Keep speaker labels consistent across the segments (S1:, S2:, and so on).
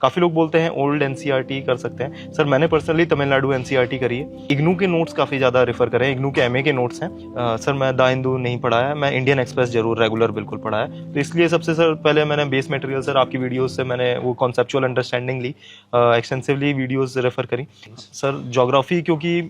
S1: काफ़ी लोग बोलते हैं ओल्ड एनसीईआरटी कर सकते हैं सर। मैंने पर्सनली तमिलनाडु एनसीईआरटी करी है। इग्नू के नोट्स काफ़ी ज़्यादा रेफर करें, इग्नू के एमए के नोट्स हैं। सर मैं द हिंदू नहीं पढ़ा है, मैं इंडियन एक्सप्रेस जरूर रेगुलर बिल्कुल पढ़ा है। तो इसलिए सबसे सर पहले मैंने बेस मटेरियल सर आपकी वीडियोस से मैंने वो कॉन्सेप्चुअल अंडरस्टैंडिंग ली, एक्सटेंसिवली वीडियोस रेफर करी सर। ज्योग्राफी क्योंकि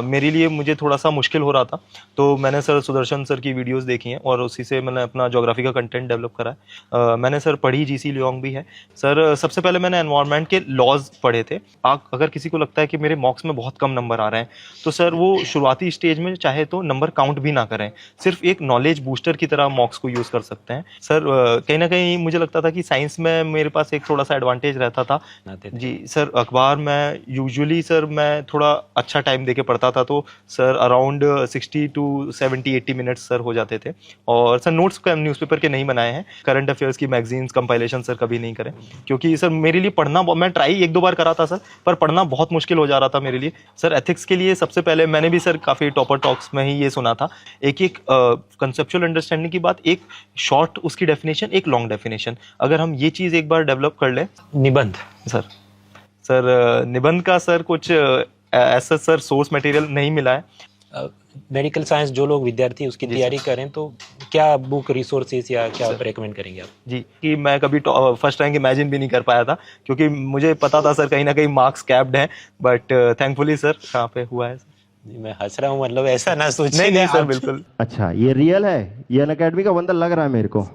S1: मेरे लिए मुझे थोड़ा सा मुश्किल हो रहा था, तो मैंने सर सुदर्शन सर की वीडियोस देखी हैं और उसी से मैंने अपना ज्योग्राफी का कंटेंट डेवलप करा है। मैंने सर पढ़ी जीसी लियोंग भी है सर। सबसे पहले मैंने एनवायरनमेंट के लॉज पढ़े थे। अगर किसी को लगता है कि मेरे मॉक्स में बहुत कम नंबर आ रहे हैं, तो सर वो शुरुआती स्टेज में चाहे तो नंबर काउंट भी ना करें, सिर्फ एक नॉलेज बूस्टर की तरह मॉक्स को यूज़ कर सकते हैं सर। कहीं ना कहीं मुझे लगता था कि साइंस में मेरे पास एक थोड़ा सा एडवांटेज रहता था जी सर। अखबार में यूजुअली सर मैं थोड़ा अच्छा टाइम देके पढ़ता था, तो sir around 60 to 70-80 minutes sir हो जाते थे। और सर नोट्स न्यूज़पेपर के नहीं बनाए हैं, करंट अफेयर्स की मैगजीन्स कंपाइलेशन सर कभी नहीं करें, क्योंकि सर मेरे लिए पढ़ना, मैं ट्राई एक दो बार करा था सर, पर पढ़ना बहुत मुश्किल हो जा रहा था मेरे लिए सर। एथिक्स के लिए सबसे पहले मैंने भी सर काफ़ी टॉपर टॉक्स में ही ये सुना था, एक एक कंसेप्चुअल अंडरस्टैंडिंग की बात, एक शॉर्ट उसकी डेफिनेशन, एक लॉन्ग डेफिनेशन। अगर हम ये चीज़ एक बार डेवलप कर लें।
S2: निबंध
S1: सर निबंध का सर कुछ ऐसा सर सोर्स मटेरियल नहीं मिला है।
S2: मेडिकल साइंस जो लोग विद्यार्थी उसकी तैयारी करें तो क्या बुक रिसोर्सेज या क्या रेकमेंड करेंगे आप? जी
S1: कि मैं कभी फर्स्ट रैंक इमेजिन भी नहीं कर पाया था, क्योंकि मुझे पता था सर कहीं ना कहीं मार्क्स कैप्ड हैं, बट थैंकफुली सर यहाँ पे हुआ है सर।
S2: मैं हंस रहा हूँ, मतलब ऐसा ना सोचिए।
S1: नहीं सर बिल्कुल।
S3: अच्छा ये रियल है, ये अनअकैडमी का बंदा लग रहा है मेरे को,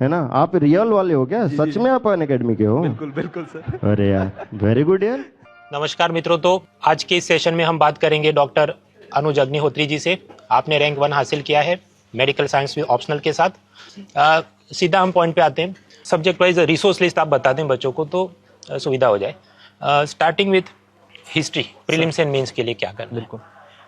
S3: है ना? आप रियल वाले हो क्या? सच में आप अनअकैडमी के हो?
S1: बिल्कुल बिल्कुल सर।
S3: अरे यार वेरी गुड यार।
S2: नमस्कार मित्रों, तो आज के इस सेशन में हम बात करेंगे डॉक्टर अनुज अग्निहोत्री जी से। आपने रैंक 1 हासिल किया है मेडिकल साइंस में ऑप्शनल के साथ। सीधा हम पॉइंट पे आते हैं। सब्जेक्ट वाइज रिसोर्स लिस्ट आप बता दें बच्चों को तो सुविधा हो जाए। Starting with history, prelims and mains के लिए क्या करना है?
S1: बिल्कुल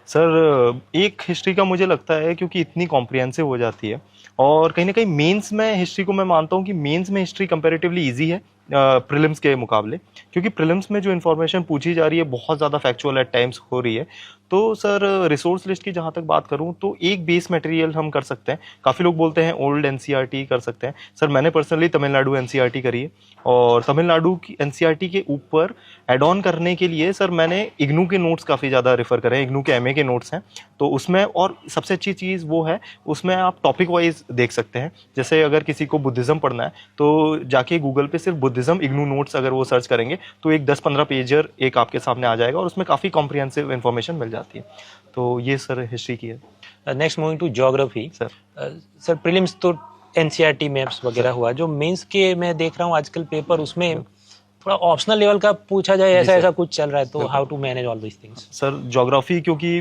S1: सर, एक हिस्ट्री का मुझे लगता है क्योंकि इतनी कॉम्प्रिहेंसिव हो जाती है, और कहीं ना कहीं मेंस में हिस्ट्री को मैं मानता हूँ कि मेंस में हिस्ट्री कंपैरेटिवली इजी है प्रीलिम्स के मुकाबले, क्योंकि प्रीलिम्स में जो इन्फॉर्मेशन पूछी जा रही है बहुत ज़्यादा फैक्चुअल एट टाइम्स हो रही है। तो सर रिसोर्स लिस्ट की जहाँ तक बात करूँ तो एक बेस मटेरियल हम कर सकते हैं। काफ़ी लोग बोलते हैं ओल्ड एनसीईआरटी कर सकते हैं सर। मैंने पर्सनली तमिलनाडु एनसीईआरटी करी है, और तमिलनाडु की एनसीईआरटी के ऊपर एड ऑन करने के लिए सर मैंने इग्नू के नोट्स काफ़ी ज़्यादा रेफर करें। इग्नू के एमए के नोट्स हैं, तो उसमें और सबसे अच्छी चीज़ वो है, उसमें आप टॉपिक वाइज देख सकते हैं। जैसे अगर किसी को बुद्धिज़्म पढ़ना है तो जाके गूगल पे सिर्फ बुद्धिज़्म इग्नू नोट्स अगर वो सर्च करेंगे तो एक 10-15 पेजर एक आपके सामने आ जाएगा, और उसमें काफ़ी कॉम्प्रिहेंसिव इन्फॉर्मेशन मिल जाती है। तो ये सर हिस्ट्री की है।
S2: Next moving to geography
S1: sir.
S2: Sir prelims तो एनसीईआरटी मैप्स वगैरह हुआ, जो मेंस के मैं देख रहा हूँ आजकल पेपर, उसमें थोड़ा ऑप्शनल लेवल का पूछा जाए, ऐसा कुछ चल रहा है, तो how to manage all this things?
S1: Sir geography क्योंकि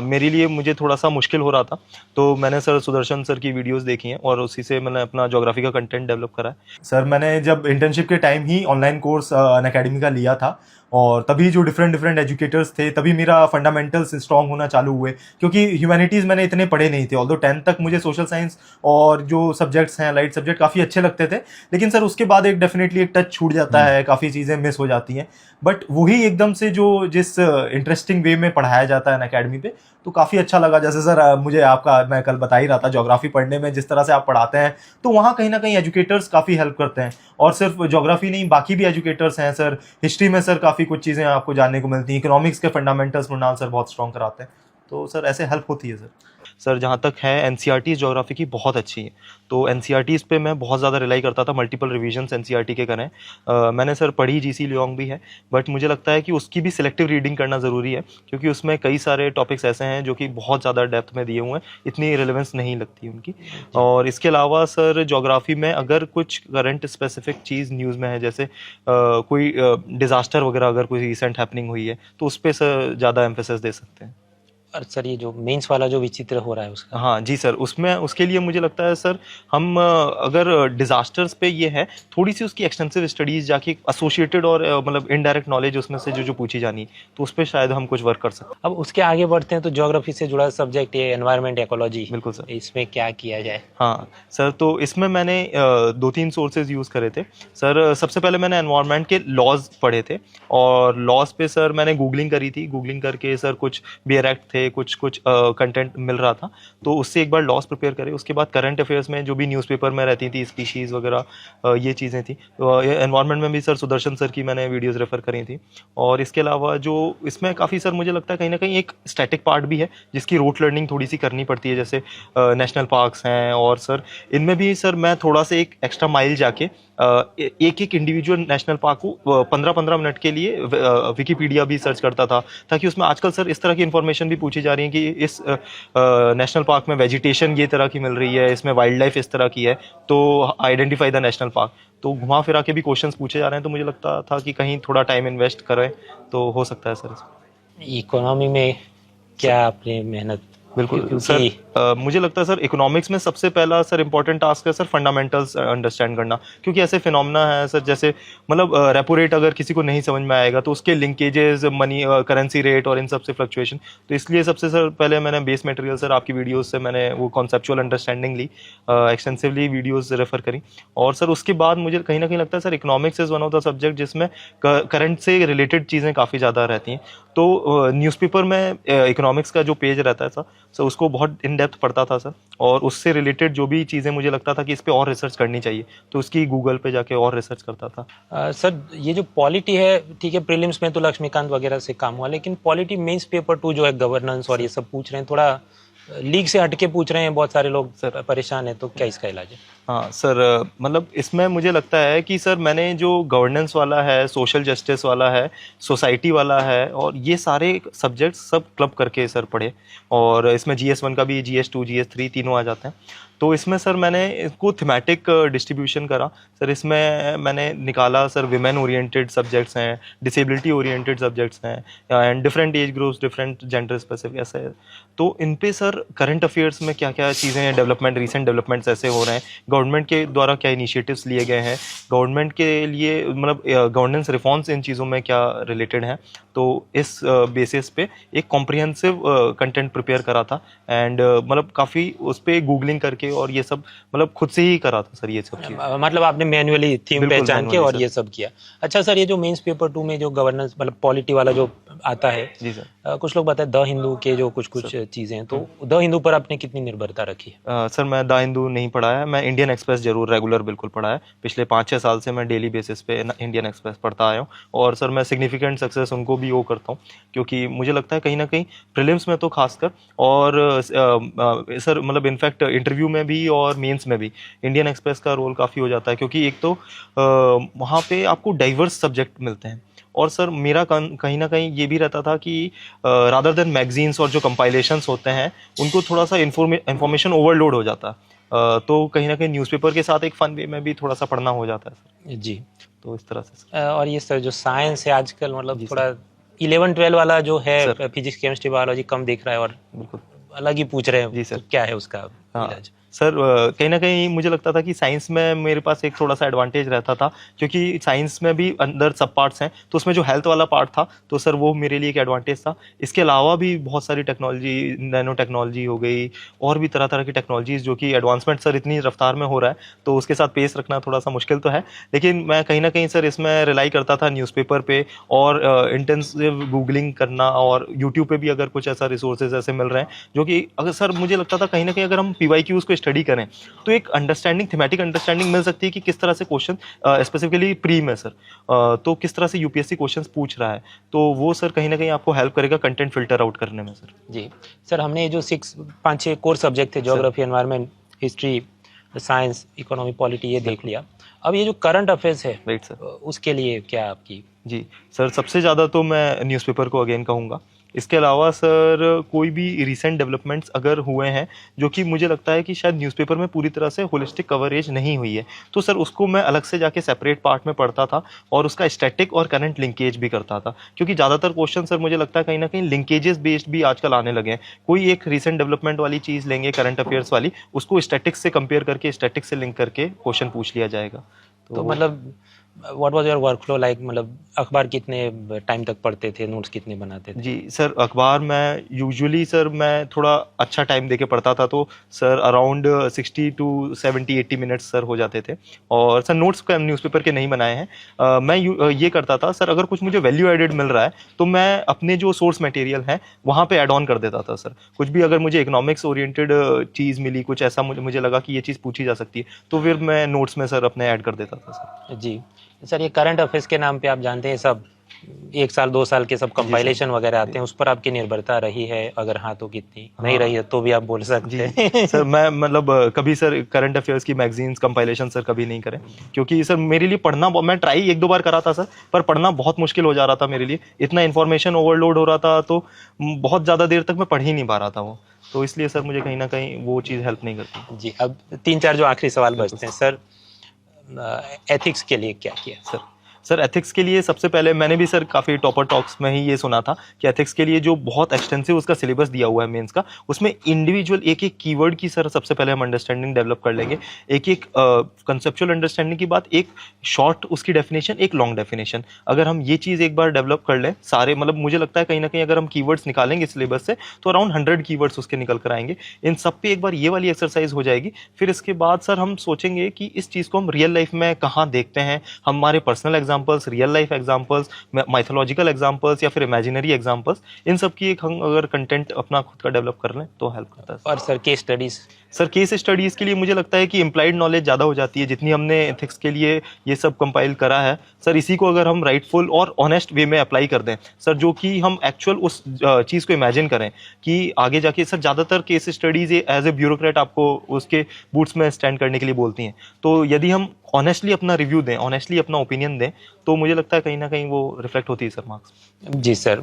S1: मेरे लिए मुझे थोड़ा सा मुश्किल हो रहा था, तो मैंने सर सुदर्शन सर की वीडियोस देखी हैं और उसी से मैंने अपना ज्योग्राफी का कंटेंट डेवलप करा है सर। मैंने जब इंटर्नशिप के टाइम ही ऑनलाइन कोर्स अनअकैडमी का लिया था, और तभी जो डिफरेंट एजुकेटर्स थे, तभी मेरा फंडामेंटल्स स्ट्रांग होना चालू हुए, क्योंकि ह्यूमैनिटीज़ मैंने इतने पढ़े नहीं थे। ऑल्दो 10th तक मुझे सोशल साइंस और जो सब्जेक्ट्स हैं लाइट सब्जेक्ट काफ़ी अच्छे लगते थे, लेकिन सर उसके बाद एक डेफिनेटली एक टच छूट जाता है, काफ़ी चीज़ें मिस हो जाती हैं। बट वही एकदम से जो जिस इंटरेस्टिंग वे में पढ़ाया जाता है अनअकैडमी पे, तो काफ़ी अच्छा लगा। जैसे सर मुझे आपका, मैं कल बता ही रहा था, ज्योग्राफी पढ़ने में जिस तरह से आप पढ़ाते हैं, तो वहाँ कहीं ना कहीं एजुकेटर्स काफ़ी हेल्प करते हैं, और सिर्फ ज्योग्राफी नहीं बाकी भी एजुकेटर्स हैं सर। हिस्ट्री में सर काफ़ी कुछ चीज़ें आपको जानने को मिलती हैं। इकोनॉमिक्स के फंडामेंटल्स मृणाल सर बहुत स्ट्रॉन्ग कराते हैं, तो सर ऐसे हेल्प होती है सर। जहाँ तक है एनसीईआरटी ज्योग्राफी की बहुत अच्छी है, तो एनसीईआरटीज़ पे मैं बहुत ज़्यादा रिलाई करता था, मल्टीपल रिवीजन्स एनसीईआरटी के करें। मैंने सर पढ़ी जीसी लियोंग भी है, बट मुझे लगता है कि उसकी भी सिलेक्टिव रीडिंग करना ज़रूरी है, क्योंकि उसमें कई सारे टॉपिक्स ऐसे हैं जो कि बहुत ज़्यादा डेप्थ में दिए हुए हैं, इतनी रिलेवेंस नहीं लगती उनकी। और इसके अलावा सर ज्योग्राफी में अगर कुछ करंट स्पेसिफिक चीज़ न्यूज़ में है, जैसे कोई डिज़ास्टर वगैरह अगर कोई रिसेंट हैपनिंग हुई है, तो उस पर सर ज़्यादा एम्फेसिस दे सकते हैं।
S2: और सर ये जो मेंस वाला जो विचित्र हो रहा है उसका?
S1: हाँ जी सर, उसमें उसके लिए मुझे लगता है सर, हम अगर डिज़ास्टर्स पे ये है, थोड़ी सी उसकी एक्सटेंसिव स्टडीज़ जाके एसोसिएटेड और मतलब इनडायरेक्ट नॉलेज उसमें से जो पूछी जानी, तो उस पर शायद हम कुछ वर्क कर सकते हैं।
S2: अब उसके आगे बढ़ते हैं, तो ज्योग्राफी से जुड़ा सब्जेक्ट ये एनवायरनमेंट इकोलॉजी।
S1: बिल्कुल सर।
S2: इसमें क्या किया जाए?
S1: हाँ सर, तो इसमें मैंने 2-3 सोर्सेज यूज़ करे थे सर। सबसे पहले मैंने एनवायरनमेंट के लॉज पढ़े थे, और लॉज पे सर मैंने गूगलिंग करी थी। गूगलिंग करके सर कुछ बियर एक्ट थे, थे, कुछ कुछ कंटेंट मिल रहा था, तो उससे एक बार लॉस प्रिपेयर करे। उसके बाद करंट अफेयर्स में जो भी न्यूज़पेपर में रहती थी, स्पीशीज़ वगैरह ये चीज़ें थी। तो एनवायरनमेंट में भी सर सुदर्शन सर की मैंने वीडियोज़ रेफ़र करी थी। और इसके अलावा जो इसमें काफ़ी सर मुझे लगता है कहीं ना कहीं एक स्टैटिक पार्ट भी है जिसकी रूट लर्निंग थोड़ी सी करनी पड़ती है, जैसे नेशनल पार्क्स हैं, और सर इनमें भी सर मैं थोड़ा सा एक एक्स्ट्रा माइल जाके एक एक इंडिविजुअल नेशनल पार्क को 15-15 मिनट के लिए विकिपीडिया भी सर्च करता था, ताकि उसमें आजकल सर इस तरह की इन्फॉर्मेशन भी पूछी जा रही है कि इस नेशनल पार्क में वेजिटेशन ये तरह की मिल रही है, इसमें वाइल्ड लाइफ इस तरह की है, तो आइडेंटिफाई द नेशनल पार्क। तो घुमा फिरा के भी क्वेश्चंस पूछे जा रहे हैं, तो मुझे लगता था कि कहीं थोड़ा टाइम इन्वेस्ट करें तो हो सकता है सर इसमें।
S2: इकोनॉमी में क्या आपने मेहनत?
S1: बिल्कुल सर, मुझे लगता है सर इकोनॉमिक्स में सबसे पहला सर इंपॉर्टेंट टास्क है सर फंडामेंटल्स अंडरस्टैंड करना, क्योंकि ऐसे फिनोमेना है सर, जैसे मतलब रेपो रेट अगर किसी को नहीं समझ में आएगा तो उसके लिंकेजेस, मनी करेंसी रेट और इन सब से फ्लक्चुएशन, तो इसलिए सबसे सर पहले मैंने बेस मटेरियल सर आपकी वीडियोस से मैंने वो कॉन्सेप्चुअल अंडरस्टैंडिंग ली, एक्सटेंसिवली वीडियोस रेफर करी। और सर उसके बाद मुझे कहीं ना कहीं लगता है sir economics is one of the subject जिसमें करंट से रिलेटेड चीज़ें काफ़ी ज़्यादा रहती हैं। तो न्यूज़पेपर में इकोनॉमिक्स का जो पेज रहता है सर उसको बहुत इन डेप्थ पढ़ता था सर, और उससे रिलेटेड जो भी चीज़ें मुझे लगता था कि इस पे और रिसर्च करनी चाहिए, तो उसकी गूगल पे जाके और रिसर्च करता था।
S2: सर ये जो पॉलिटी है, ठीक है, प्रीलिम्स में तो लक्ष्मीकांत वगैरह से काम हुआ, लेकिन पॉलिटी मेंस पेपर 2 जो है गवर्नेंस और ये सब पूछ रहे हैं, थोड़ा लीग से हटके पूछ रहे हैं, बहुत सारे लोग सर परेशान हैं, तो क्या इसका इलाज है?
S1: हाँ सर, मतलब इसमें मुझे लगता है कि सर मैंने जो गवर्नेंस वाला है, सोशल जस्टिस वाला है, सोसाइटी वाला है, और ये सारे सब्जेक्ट सब क्लब करके सर पढ़े, और इसमें GS1 का भी, GS2 GS3 तीनों आ जाते हैं। तो इसमें सर मैंने इसको थीमेटिक डिस्ट्रीब्यूशन करा सर, इसमें मैंने निकाला सर विमेन ओरिएंटेड सब्जेक्ट्स हैं, डिसेबिलिटी ओरिएंटेड सब्जेक्ट्स हैं, and different age groups, different gender specific ऐसे। तो इन पे सर करंट अफेयर्स में क्या क्या चीज़ें डेवलपमेंट, रिसेंट डेवलपमेंट ऐसे हो रहे हैं, गवर्नमेंट के द्वारा क्या इनिशिएटिव्स लिए गए हैं, गवर्नमेंट के लिए मतलब गवर्नेंस रिफॉर्म्स इन चीज़ों में क्या रिलेटेड हैं, तो इस बेसिस पे एक कॉम्प्रिहेंसिव कंटेंट प्रिपेयर करा था, एंड मतलब काफ़ी उस पर गूगलिंग करके और ये सब मतलब खुद से ही करा था सर ये सब चीज़।
S2: मतलब आपने मैन्युअली थीम
S1: बिल्कुल
S2: पहचान के
S1: manually
S2: और
S1: सर।
S2: ये सब किया। अच्छा सर, ये जो मेंस पेपर 2 में जो गवर्नेंस मतलब पॉलिटी वाला जो आता है,
S1: जी सर।
S2: कुछ लोग बताते हैं द हिंदू के जो कुछ कुछ चीजें हैं, तो द हिंदू पर आपने कितनी निर्भरता रखी है?
S1: सर मैं द हिंदू नहीं पढ़ा है, मैं इंडियन एक्सप्रेस जरूर रेगुलर बिल्कुल पढ़ा है। पिछले 5-6 साल से मैं डेली बेसिस पे इंडियन एक्सप्रेस पढ़ता आया हूँ, और सर मैं सिग्निफिकेंट सक्सेस उनको भी वो करता हूँ, क्योंकि मुझे लगता है कहीं ना कहीं प्रीलिम्स में तो खासकर, और सर मतलब इनफैक्ट इंटरव्यू में भी और मेंस में भी इंडियन एक्सप्रेस का रोल काफ़ी हो जाता है, क्योंकि एक तो वहाँ पे आपको डाइवर्स सब्जेक्ट मिलते हैं, और सर मेरा कहीं ना कहीं ये भी रहता था कि रादर देन मैगजीन्स और जो कंपाइलेशंस होते हैं उनको थोड़ा सा इंफॉर्मेशन ओवरलोड हो जाता है, तो कहीं ना कहीं न्यूज़पेपर के साथ एक फन वे में भी थोड़ा सा पढ़ना हो जाता है सर।
S2: जी।
S1: तो इस तरह से
S2: और ये सर जो साइंस है आजकल, मतलब थोड़ा 11-12 वाला जो है,
S1: सर।
S2: फिजिक्स केमिस्ट्री बायोलॉजी कम दिख रहा है और
S1: बिल्कुल
S2: अलग ही पूछ रहे हैं,
S1: जी सर।
S2: तो क्या है उसका
S1: हाँ
S2: इलाज?
S1: सर, कहीं ना कहीं मुझे लगता था कि साइंस में मेरे पास एक थोड़ा सा एडवांटेज रहता था, क्योंकि साइंस में भी अंदर सब पार्ट्स हैं, तो उसमें जो हेल्थ वाला पार्ट था तो सर वो मेरे लिए एक एडवांटेज था। इसके अलावा भी बहुत सारी टेक्नोलॉजी, नैनो टेक्नोलॉजी हो गई, और भी तरह तरह की टेक्नोलॉजीज जो कि एडवांसमेंट सर इतनी रफ्तार में हो रहा है, तो उसके साथ पेस रखना थोड़ा सा मुश्किल तो है, लेकिन मैं कहीं ना कहीं सर इसमें रिलाई करता था न्यूज़पेपर पे, और इंटेंसिव गूगलिंग करना, और यूट्यूब पे भी अगर कुछ ऐसा रिसोर्सेज ऐसे मिल रहे हैं जो कि अगर सर मुझे लगता था कहीं ना कहीं अगर हम PYQs को स्टडी करें तो एक अंडरस्टैंडिंग, थीमेटिक अंडरस्टैंडिंग मिल सकती है कि किस तरह से क्वेश्चन स्पेसिफिकली प्री में सर तो किस तरह से UPSC क्वेश्चंस पूछ रहा है, तो वो सर कहीं ना कहीं आपको हेल्प करेगा कंटेंट फिल्टर आउट करने में सर।
S2: जी सर, हमने ये जो 5-6 कोर सब्जेक्ट थे, geography, environment, history, science, economy, polity, ये देख लिया। अब ये जो करंट अफेयर्स है,
S1: राइट सर।
S2: उसके लिए क्या आपकी?
S1: जी सर, सबसे ज़्यादा तो मैं न्यूज़पेपर को अगेन कहूँगा। इसके अलावा सर कोई भी रिसेंट डेवलपमेंट्स अगर हुए हैं जो कि मुझे लगता है कि शायद न्यूज़पेपर में पूरी तरह से होलिस्टिक कवरेज नहीं हुई है, तो सर उसको मैं अलग से जाके सेपरेट पार्ट में पढ़ता था, और उसका स्टैटिक और करंट लिंकेज भी करता था, क्योंकि ज़्यादातर क्वेश्चन सर मुझे लगता है कहीं ना कहीं लिंकेजेस बेस्ड भी आजकल आने लगे हैं। कोई एक रिसेंट डेवलपमेंट वाली चीज़ लेंगे, करंट अफेयर्स वाली, उसको स्टैटिक्स से कंपेयर करके, स्टैटिक्स से लिंक करके क्वेश्चन पूछ लिया जाएगा।
S2: तो मतलब what was your workflow like? मतलब अखबार कितने टाइम तक पढ़ते थे, नोट्स कितने बनाते थे?
S1: जी सर, अखबार मैं यूजुअली सर मैं थोड़ा अच्छा टाइम देके पढ़ता था, तो sir around 60 to 70 80 minutes sir हो जाते थे। और सर नोट्स का न्यूज़पेपर के नहीं बनाए हैं। मैं ये करता था सर, अगर कुछ मुझे वैल्यू एडेड मिल रहा है तो मैं अपने जो सोर्स मटेरियल हैं वहाँ पे ऐड ऑन कर देता था सर। कुछ भी अगर मुझे इकोनॉमिक्स ओरिएंटेड चीज़ मिली, कुछ ऐसा मुझे लगा कि ये चीज़ पूछी जा सकती है, तो फिर मैं नोट्स में सर अपने ऐड कर देता था सर।
S2: जी सर, ये करंट अफेयर्स के नाम पे आप जानते हैं सब 1 साल 2 साल के सब कंपाइलेशन वगैरह आते हैं, उस पर आपकी निर्भरता रही है? अगर हाँ तो कितनी? नहीं रही है तो भी आप बोल सकते
S1: जी
S2: हैं।
S1: सर, मैं मतलब कभी सर करंट अफेयर्स की मैगजीन्स कंपाइलेशन सर कभी नहीं करें, क्योंकि सर मेरे लिए पढ़ना मैं ट्राई 1 2 बार करा था सर, पर पढ़ना बहुत मुश्किल हो जा रहा था मेरे लिए। इतना इन्फॉर्मेशन ओवरलोड हो रहा था, तो बहुत ज़्यादा देर तक मैं पढ़ ही नहीं पा रहा था वो। तो इसलिए सर मुझे कहीं ना कहीं वो चीज़ हेल्प नहीं करती।
S2: जी, अब 3 4 जो आखिरी सवाल बचते हैं सर, एथिक्स के लिए क्या किया?
S1: सर एथिक्स के लिए सबसे पहले मैंने भी सर काफ़ी टॉपर टॉक्स में ही ये सुना था कि एथिक्स के लिए जो बहुत एक्सटेंसिव उसका सिलेबस दिया हुआ है मेंस का, उसमें इंडिविजुअल एक एक कीवर्ड की सर सबसे पहले हम अंडरस्टैंडिंग डेवलप कर लेंगे। एक एक कंसेप्चुअल अंडरस्टैंडिंग की बात, एक शॉर्ट उसकी डेफिनेशन, एक लॉन्ग डेफिनेशन। अगर हम ये चीज़ एक बार डेवलप कर लें सारे, मतलब मुझे लगता है कहीं ना कहीं अगर हम कीवर्ड्स निकालेंगे सिलेबस से तो अराउंड 100 कीवर्ड्स उसके निकल कर आएंगे। इन सब पे एक बार ये वाली एक्सरसाइज हो जाएगी, फिर इसके बाद सर हम सोचेंगे कि इस चीज़ को हम रियल लाइफ में कहाँ देखते हैं। हमारे personal examples, real life examples, mythological examples या फिर इमेजिनरी एग्जाम्पल्स, इन सब की एक हम अगर कंटेंट अपना खुद का डेवलप कर लें तो हेल्प करता है।
S2: और sir case studies?
S1: Sir case studies के लिए मुझे लगता है कि इम्प्लाइड नॉलेज ज़्यादा हो जाती है, जितनी हमने एथिक्स के लिए ये सब कंपाइल करा है सर, इसी को अगर हम राइटफुल और ऑनेस्ट वे में अप्लाई कर दें सर, जो कि हम एक्चुअल उस चीज़ को इमेजिन करें कि आगे जाके सर, ज़्यादातर case studies as a bureaucrat आपको उसके बूट्स में स्टैंड करने के लिए बोलती हैं। तो यदि हम ऑनेस्टली अपना रिव्यू दें, ऑनेस्टली अपना ओपिनियन दें, तो मुझे लगता है कहीं ना कहीं वो रिफ्लेक्ट होती है सर मार्क्स।
S2: जी सर,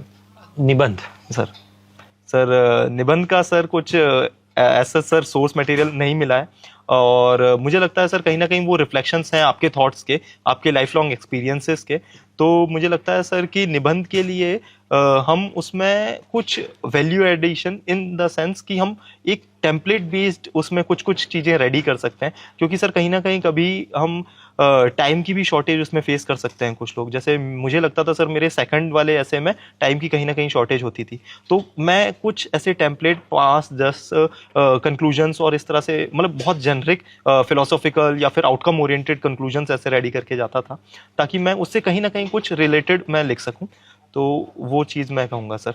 S2: निबंध?
S1: सर निबंध का सर कुछ ऐसा सर सोर्स मटेरियल नहीं मिला है, और मुझे लगता है सर कहीं ना कहीं वो रिफ्लेक्शंस हैं आपके थॉट्स के, आपके लाइफ लॉन्ग एक्सपीरियंसेस के। तो मुझे लगता है सर कि निबंध के लिए हम उसमें कुछ value addition in the sense कि हम एक टेम्पलेट बेस्ड उसमें कुछ कुछ चीज़ें रेडी कर सकते हैं, क्योंकि सर कहीं ना कहीं कभी हम टाइम की भी शॉर्टेज उसमें फेस कर सकते हैं कुछ लोग। जैसे मुझे लगता था सर मेरे सेकंड वाले ऐसे में टाइम की कहीं ना कहीं शॉर्टेज होती थी, तो मैं कुछ ऐसे टेम्पलेट 5 10 कंक्लूजन्स और इस तरह से, मतलब बहुत जेनरिक फिलोसॉफिकल या फिर आउटकम ओरिएंटेड कंक्लूजन्स ऐसे रेडी करके जाता था, ताकि मैं उससे कहीं ना कहीं कुछ रिलेटेड मैं लिख सकूं। तो वो चीज़ मैं कहूँगा सर।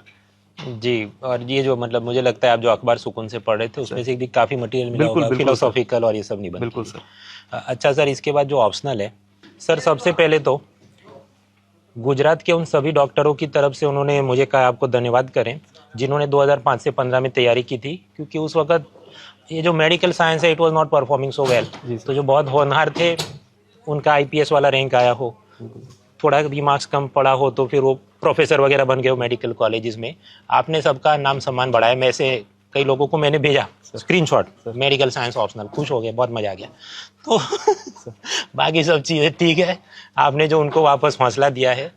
S2: जी, और ये जो मतलब मुझे लगता है आप जो अखबार सुकून से पढ़ रहे थे उसमें से भी काफ़ी मटेरियल मिला
S1: बिल्कुल,
S2: होगा,
S1: बिल्कुल
S2: फिलोसॉफिकल और ये सब निबंध?
S1: बिल्कुल सर।
S2: अच्छा सर, इसके बाद जो ऑप्शनल है सर, सबसे पहले तो गुजरात के उन सभी डॉक्टरों की तरफ से उन्होंने मुझे कहा आपको धन्यवाद करें जिन्होंने 2005 से 15 में तैयारी की थी, क्योंकि उस वक्त ये जो मेडिकल साइंस है it was not performing so well. तो जो बहुत होनहार थे उनका आईपीएस वाला रैंक आया हो, थोड़ा भी मार्क्स कम पड़ा हो तो फिर वो प्रोफेसर वगैरह बन गए हो मेडिकल कॉलेजेस में, आपने सबका नाम सम्मान बढ़ाया। मैं से कई लोगों को मैंने भेजा स्क्रीनशॉट, मेडिकल साइंस ऑप्शनल, खुश हो गए, बहुत मजा आ गया। तो बाकी सब चीज़ें ठीक है, आपने जो उनको वापस हौसला दिया है।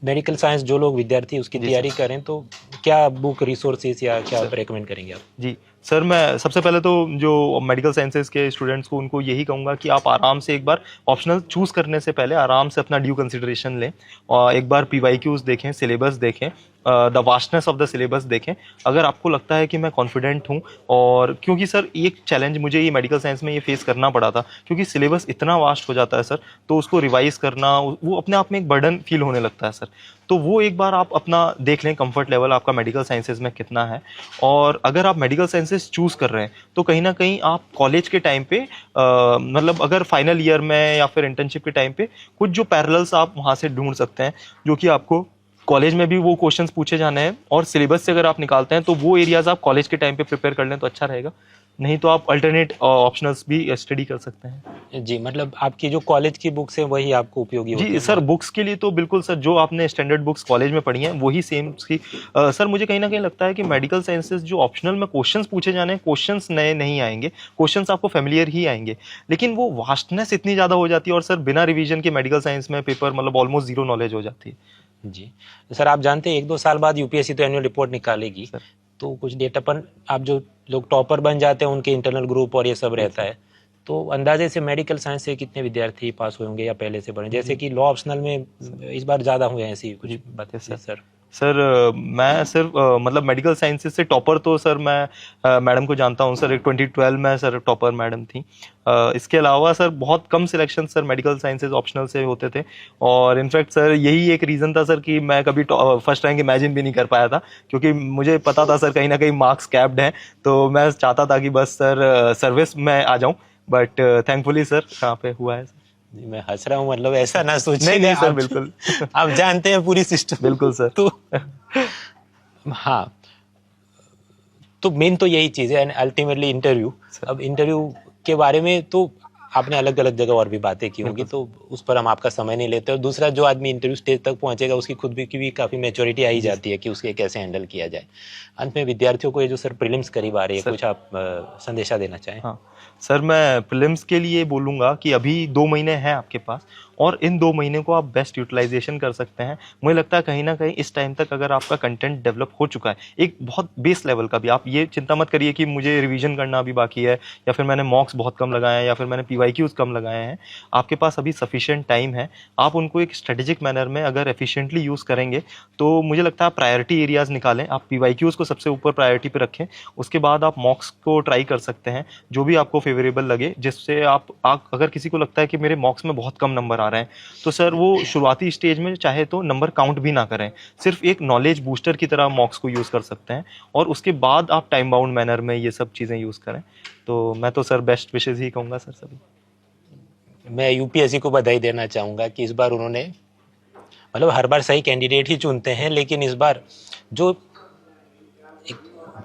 S2: मेडिकल साइंस जो लोग विद्यार्थी उसकी तैयारी करें तो क्या बुक रिसोर्सेज या क्या रेकमेंड करेंगे आप?
S1: जी सर, मैं सबसे पहले तो जो मेडिकल साइंसेज के स्टूडेंट्स को उनको यही कहूँगा कि आप आराम से एक बार ऑप्शनल चूज़ करने से पहले आराम से अपना ड्यू कंसिडरेशन लें, और एक बार PYQs देखें, सिलेबस देखें, the vastness of the syllabus देखें। अगर आपको लगता है कि मैं कॉन्फिडेंट हूँ, और क्योंकि सर एक चैलेंज मुझे ये मेडिकल साइंस में ये फेस करना पड़ा था, क्योंकि सिलेबस इतना वास्ट हो जाता है सर, तो उसको रिवाइज करना वो अपने आप में एक बर्डन फील होने लगता है सर। तो वो एक बार आप अपना देख लें कंफर्ट लेवल आपका मेडिकल साइंसेज में कितना है। और अगर आप मेडिकल साइंसेज चूज़ कर रहे हैं तो कहीं ना कहीं आप कॉलेज के टाइम पे मतलब अगर फाइनल ईयर में या फिर इंटर्नशिप के टाइम पे कुछ जो पैरेलल्स आप वहाँ से ढूंढ सकते हैं, जो कि आपको कॉलेज में भी वो क्वेश्चंस पूछे जाने हैं, और सिलेबस से अगर आप निकालते हैं तो वो एरियाज आप कॉलेज के टाइम पे प्रिपेयर कर लें तो अच्छा रहेगा। नहीं तो आप अल्टरनेट ऑप्शनल्स भी स्टडी कर सकते हैं।
S2: जी, मतलब आपकी जो कॉलेज की बुक्स है वही आपको उपयोगी होती
S1: जी
S2: है?
S1: सर, बुक्स के लिए तो बिल्कुल सर, जो आपने स्टैंडर्ड बुक्स कॉलेज में पढ़ी हैं वही सेम की सर, मुझे कहीं ना कहीं लगता है कि मेडिकल साइंसेज जो ऑप्शनल में क्वेश्चंस पूछे जाने हैं, क्वेश्चंस नए नहीं आएंगे, क्वेश्चंस आपको फेमिलियर ही आएंगे, लेकिन वो वास्टनेस इतनी ज़्यादा हो जाती है, और सर बिना रिवीजन के मेडिकल साइंस में पेपर मतलब ऑलमोस्ट जीरो नॉलेज हो जाती है।
S2: जी सर, आप जानते हैं 1 2 साल बाद यूपीएससी तो एनुअल रिपोर्ट निकालेगी, तो कुछ डेटा पर आप जो लोग टॉपर बन जाते हैं उनके इंटरनल ग्रुप और ये सब रहता है, तो अंदाजे से मेडिकल साइंस से कितने विद्यार्थी पास हुए होंगे या पहले से पढ़े, जैसे कि लॉ ऑप्शनल में इस बार ज़्यादा हुए हैं, ऐसी कुछ बातें सर?
S1: सर मैं सिर्फ मतलब मेडिकल साइंसेज से टॉपर तो सर मैं मैडम को जानता हूँ सर, एक 2012 में सर टॉपर मैडम थी। इसके अलावा सर बहुत कम selection sir medical sciences optional से होते थे, और इनफैक्ट सर यही एक रीज़न था सर कि मैं कभी फर्स्ट रैंक इमेजिन भी नहीं कर पाया था, क्योंकि मुझे पता था सर कहीं ना कहीं मार्क्स कैप्ड हैं, तो मैं चाहता था कि बस सर सर्विस में आ जाऊँ, बट थैंकफुली सर यहाँ पे हुआ है सर।
S2: मैं हंस रहा हूँ, मतलब ऐसा ना सोचिए।
S1: नहीं सर,
S2: आप-
S1: बिल्कुल।
S2: आप जानते हैं पूरी सिस्टम।
S1: बिल्कुल सर।
S2: तो हाँ, तो मेन तो यही चीज़ है अल्टीमेटली इंटरव्यू। अब इंटरव्यू के बारे में तो आपने अलग अलग जगह और भी बातें की होंगी, तो उस पर हम आपका समय नहीं लेते। और दूसरा, जो आदमी इंटरव्यू स्टेज तक पहुंचेगा उसकी खुद भी की भी काफ़ी मैच्योरिटी आ ही जाती है कि उसके कैसे हैंडल किया जाए। अंत में विद्यार्थियों को ये जो सर प्रीलिम्स करीब आ रही है, कुछ आप संदेशा देना चाहें?
S1: हाँ सर, मैं प्रीलिम्स के लिए बोलूँगा कि अभी 2 महीने हैं आपके पास, और इन 2 महीने को आप बेस्ट यूटिलाइजेशन कर सकते हैं। मुझे लगता है कहीं ना कहीं इस टाइम तक अगर आपका कंटेंट डेवलप हो चुका है एक बहुत बेस लेवल का भी, आप ये चिंता मत करिए कि मुझे रिवीजन करना अभी बाकी है, या फिर मैंने मॉक्स बहुत कम लगाए हैं, या फिर मैंने PYQs कम लगाए हैं। आपके पास अभी सफिशिएंट टाइम है, आप उनको एक स्ट्रेटेजिक मैनर में अगर एफिशिएंटली यूज़ करेंगे तो मुझे लगता है आप प्रायोरिटी एरियाज़ निकालें, आप PYQs को सबसे ऊपर प्रायोरिटी पे रखें, उसके बाद आप मॉक्स को ट्राई कर सकते हैं जो भी आपको फेवरेबल लगे, जिससे आप अगर किसी को लगता है कि मेरे मॉक्स में बहुत कम नंबर आ रहे हैं, तो सर वो शुरुआती स्टेज में चाहे तो नंबर काउंट भी ना करें, सिर्फ एक नॉलेज बूस्टर की तरह मॉक्स को यूज़ कर सकते हैं, और उसके बाद आप टाइम बाउंड मैनर में ये सब चीज़ें यूज़ करें। तो मैं तो सर बेस्ट विशेज़ ही कहूँगा सर सभी।
S2: मैं यूपीएससी को बधाई देना चाहूँगा कि इस बार उन्होंने, मतलब हर बार सही कैंडिडेट ही चुनते हैं, लेकिन इस बार जो एक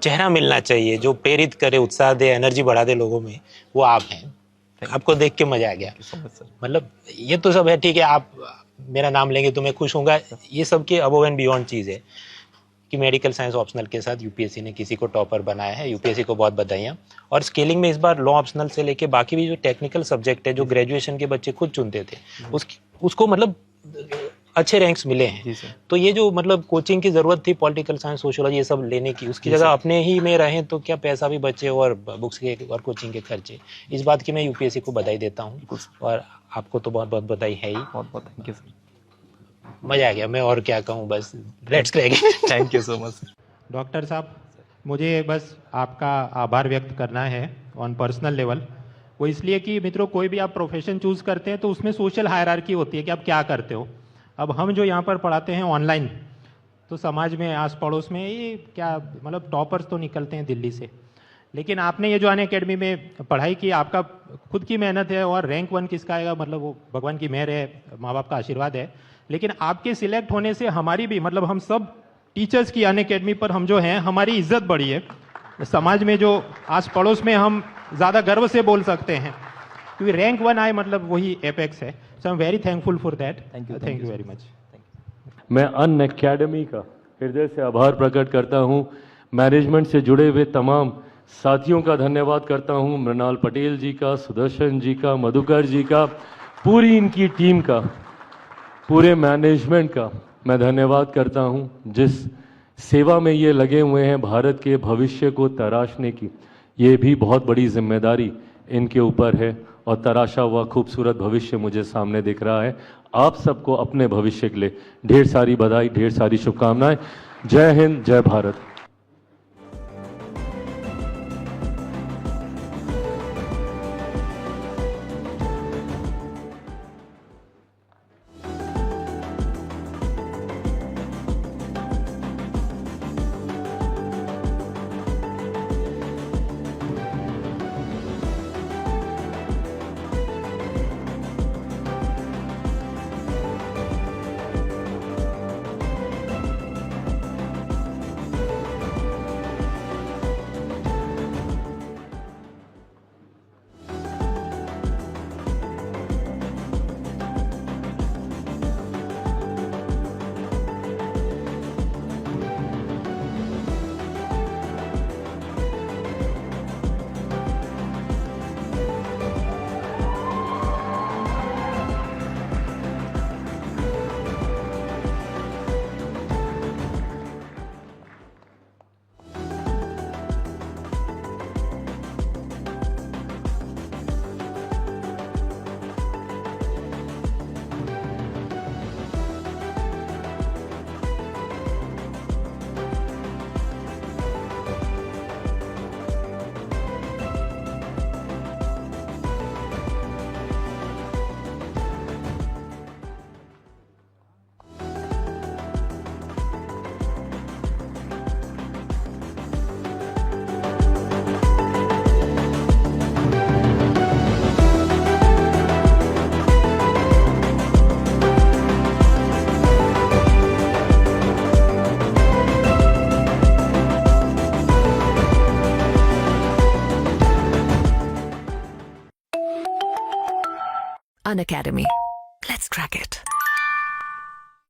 S2: चेहरा मिलना चाहिए, जो प्रेरित करे, उत्साह दे, एनर्जी बढ़ा दे लोगों में, वो आप हैं। आपको देख के मजा आ गया। मतलब ये तो सब है, ठीक है, आप मेरा नाम लेंगे तो मैं खुश होऊंगा। ये सब के अबव एंड बियॉन्ड चीज़ है कि मेडिकल साइंस ऑप्शनल के साथ यूपीएससी ने किसी को टॉपर बनाया है। यूपीएससी को बहुत बधाइयाँ। और स्केलिंग में इस बार लॉ ऑप्शनल से लेके बाकी भी जो टेक्निकल सब्जेक्ट है, जो ग्रेजुएशन के बच्चे खुद चुनते थे, उसको मतलब अच्छे रैंक्स मिले हैं। तो ये जो मतलब कोचिंग की ज़रूरत थी पॉलिटिकल साइंस, सोशियोलॉजी, ये सब लेने की, उसकी जगह अपने ही में रहें तो क्या पैसा भी बचे और बुक्स के और कोचिंग के खर्चे। इस बात की मैं यूपीएससी को बधाई देता हूँ, और आपको तो बहुत बहुत बधाई है ही।
S1: बहुत बहुत थैंक यू सर।
S2: मज़ा आ गया, मैं और क्या कहूँ, बस let's crack.
S1: Thank you so much sir.
S4: Doctor साहब, मुझे बस आपका आभार व्यक्त करना है ऑन पर्सनल लेवल। वो इसलिए कि मित्रों, कोई भी आप प्रोफेशन चूज़ करते हैं तो उसमें सोशल हायरार्की होती है कि आप क्या करते हो। अब हम जो यहाँ पर पढ़ाते हैं ऑनलाइन, तो समाज में आस पड़ोस में ये क्या, मतलब टॉपर्स तो निकलते हैं दिल्ली से, लेकिन आपने ये जो अनअकैडमी में पढ़ाई की, आपका खुद की मेहनत है, और रैंक 1 किसका आएगा, मतलब वो भगवान की मेहर है, माँ बाप का आशीर्वाद है। लेकिन आपके सिलेक्ट होने से हमारी भी, मतलब हम सब टीचर्स की अनअकैडमी पर हम जो हैं, हमारी इज्जत बढ़ी है समाज में, जो आस पड़ोस में हम ज़्यादा गर्व से बोल सकते हैं, क्योंकि रैंक 1 आए मतलब वही एपेक्स है। So I am very thankful for that. Thank you very much.
S5: मैं अनअकैडमी का हृदय से आभार प्रकट करता हूं। मैनेजमेंट से जुड़े हुए तमाम साथियों का धन्यवाद करता हूं, मृणाल पटेल जी का, सुदर्शन जी का, मधुकर जी का, पूरी इनकी टीम का, पूरे मैनेजमेंट का मैं धन्यवाद करता हूं, जिस सेवा में ये लगे हुए हैं भारत के भविष्य को तराशने की। ये भी बहुत बड़ी जिम्मेदारी इनके ऊपर है, और तराशा हुआ खूबसूरत भविष्य मुझे सामने दिख रहा है। आप सबको अपने भविष्य के लिए ढेर सारी बधाई, ढेर सारी शुभकामनाएं। जय हिंद, जय Bharat.
S6: An Academy. Let's crack it.